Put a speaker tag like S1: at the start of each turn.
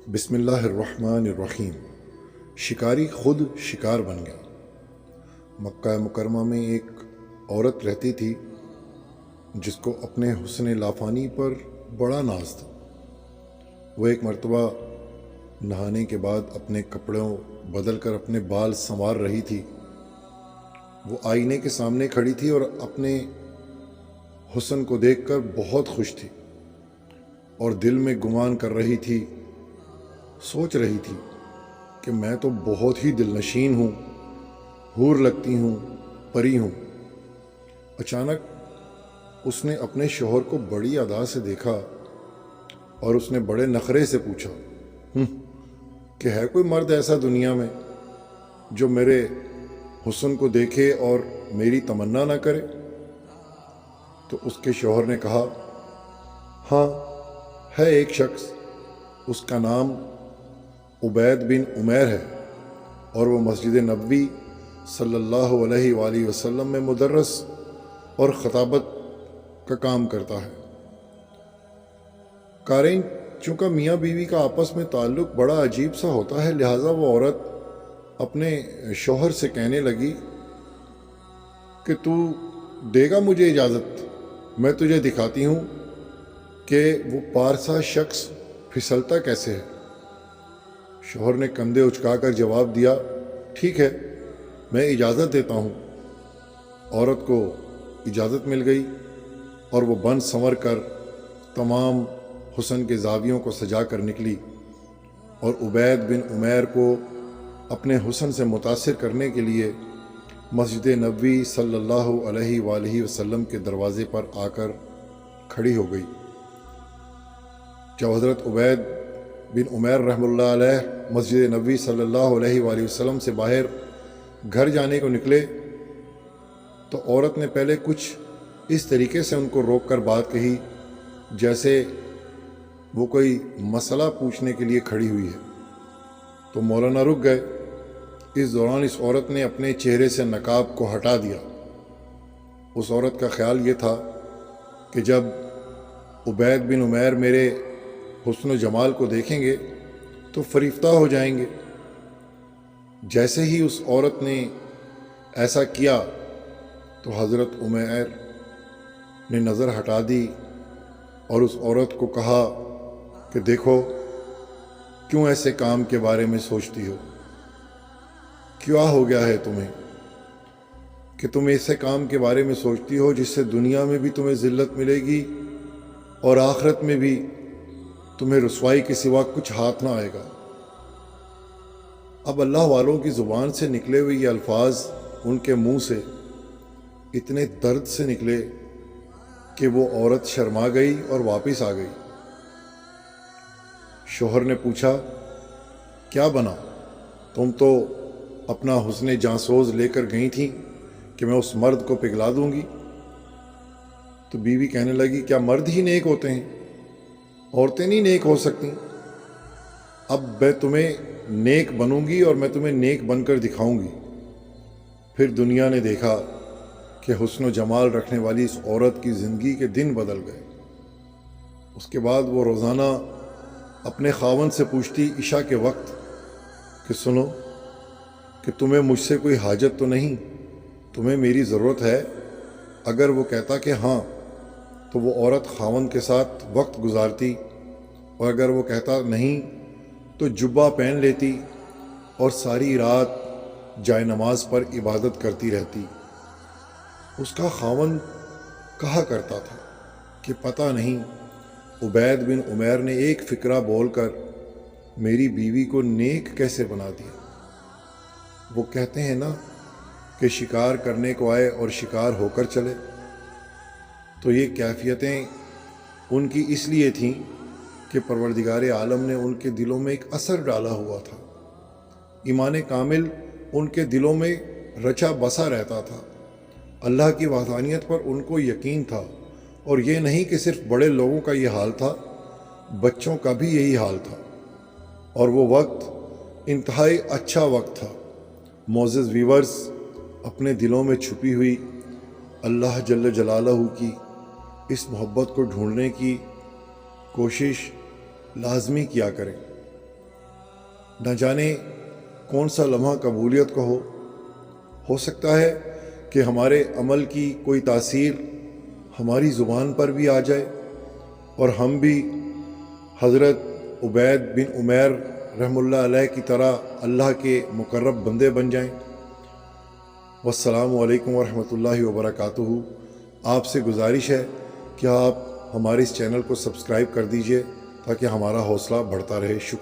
S1: بسم اللہ الرحمن الرحیم۔ شکاری خود شکار بن گیا۔ مکہ مکرمہ میں ایک عورت رہتی تھی جس کو اپنے حسن لافانی پر بڑا ناز تھا۔ وہ ایک مرتبہ نہانے کے بعد اپنے کپڑوں بدل کر اپنے بال سنوار رہی تھی۔ وہ آئینے کے سامنے کھڑی تھی اور اپنے حسن کو دیکھ کر بہت خوش تھی اور دل میں گمان کر رہی تھی، سوچ رہی تھی کہ میں تو بہت ہی دل نشین ہوں، حور لگتی ہوں، پری ہوں۔ اچانک اس نے اپنے شوہر کو بڑی ادا سے دیکھا اور اس نے بڑے نخرے سے پوچھا کہ ہے کوئی مرد ایسا دنیا میں جو میرے حسن کو دیکھے اور میری تمنا نہ کرے؟ تو اس کے شوہر نے کہا، ہاں ہے ایک شخص، اس کا نام عبید بن عمیر ہے اور وہ مسجد نبوی صلی اللہ علیہ وآلہ وسلم میں مدرس اور خطابت کا کام کرتا ہے۔ قارئین، چونکہ میاں بیوی کا آپس میں تعلق بڑا عجیب سا ہوتا ہے، لہٰذا وہ عورت اپنے شوہر سے کہنے لگی کہ تو دے گا مجھے اجازت، میں تجھے دکھاتی ہوں کہ وہ پارسا شخص پھسلتا کیسے ہے۔ شوہر نے کندھے اچکا کر جواب دیا، ٹھیک ہے، میں اجازت دیتا ہوں۔ عورت کو اجازت مل گئی اور وہ بن سنور کر تمام حسن کے زاویوں کو سجا کر نکلی اور عبید بن عمیر کو اپنے حسن سے متاثر کرنے کے لیے مسجد نبوی صلی اللہ علیہ وآلہ وسلم کے دروازے پر آ کر کھڑی ہو گئی۔ جب حضرت عبید بن عمیر رحمۃ اللہ علیہ مسجد نبوی صلی اللہ علیہ وآلہ وسلم سے باہر گھر جانے کو نکلے تو عورت نے پہلے کچھ اس طریقے سے ان کو روک کر بات کہی جیسے وہ کوئی مسئلہ پوچھنے کے لیے کھڑی ہوئی ہے۔ تو مولانا رک گئے۔ اس دوران اس عورت نے اپنے چہرے سے نقاب کو ہٹا دیا۔ اس عورت کا خیال یہ تھا کہ جب عبید بن عمیر میرے حسن و جمال کو دیکھیں گے تو فریفتہ ہو جائیں گے۔ جیسے ہی اس عورت نے ایسا کیا تو حضرت عمیر نے نظر ہٹا دی اور اس عورت کو کہا کہ دیکھو، کیوں ایسے کام کے بارے میں سوچتی ہو؟ کیا ہو گیا ہے تمہیں کہ تم ایسے کام کے بارے میں سوچتی ہو جس سے دنیا میں بھی تمہیں ذلت ملے گی اور آخرت میں بھی تمہیں رسوائی کے سوا کچھ ہاتھ نہ آئے گا۔ اب اللہ والوں کی زبان سے نکلے ہوئے یہ الفاظ ان کے منہ سے اتنے درد سے نکلے کہ وہ عورت شرما گئی اور واپس آ گئی۔ شوہر نے پوچھا، کیا بنا؟ تم تو اپنا حسن جانسوز لے کر گئی تھیں کہ میں اس مرد کو پگھلا دوں گی۔ تو بیوی کہنے لگی، کیا مرد ہی نیک ہوتے ہیں؟ عورتیں نہیں نیک ہو سکتی؟ اب میں تمہیں نیک بنوں گی اور میں تمہیں نیک بن کر دکھاؤں گی۔ پھر دنیا نے دیکھا کہ حسن و جمال رکھنے والی اس عورت کی زندگی کے دن بدل گئے۔ اس کے بعد وہ روزانہ اپنے خاوند سے پوچھتی عشاء کے وقت کہ سنو، کہ تمہیں مجھ سے کوئی حاجت تو نہیں؟ تمہیں میری ضرورت ہے؟ اگر وہ کہتا کہ ہاں تو وہ عورت خاوند کے ساتھ وقت گزارتی، اور اگر وہ کہتا نہیں تو جبہ پہن لیتی اور ساری رات جائے نماز پر عبادت کرتی رہتی۔ اس کا خاوند کہا کرتا تھا کہ پتہ نہیں عبید بن عمیر نے ایک فکرہ بول کر میری بیوی کو نیک کیسے بنا دیا۔ وہ کہتے ہیں نا کہ شکار کرنے کو آئے اور شکار ہو کر چلے۔ تو یہ کیفیتیں ان کی اس لیے تھیں کہ پروردگار عالم نے ان کے دلوں میں ایک اثر ڈالا ہوا تھا۔ ایمان کامل ان کے دلوں میں رچا بسا رہتا تھا۔ اللہ کی وحدانیت پر ان کو یقین تھا، اور یہ نہیں کہ صرف بڑے لوگوں کا یہ حال تھا، بچوں کا بھی یہی حال تھا۔ اور وہ وقت انتہائی اچھا وقت تھا۔ معزز ویورز، اپنے دلوں میں چھپی ہوئی اللہ جل جلالہ کی اس محبت کو ڈھونڈنے کی کوشش لازمی کیا کریں۔ نہ جانے کون سا لمحہ قبولیت کا ہو سکتا ہے کہ ہمارے عمل کی کوئی تاثیر ہماری زبان پر بھی آ جائے اور ہم بھی حضرت عبید بن عمیر رحم اللہ علیہ کی طرح اللہ کے مقرب بندے بن جائیں۔ والسلام علیکم ورحمۃ اللہ وبرکاتہ۔ آپ سے گزارش ہے کہ آپ ہمارے اس چینل کو سبسکرائب کر دیجئے تاکہ ہمارا حوصلہ بڑھتا رہے۔ شکریہ۔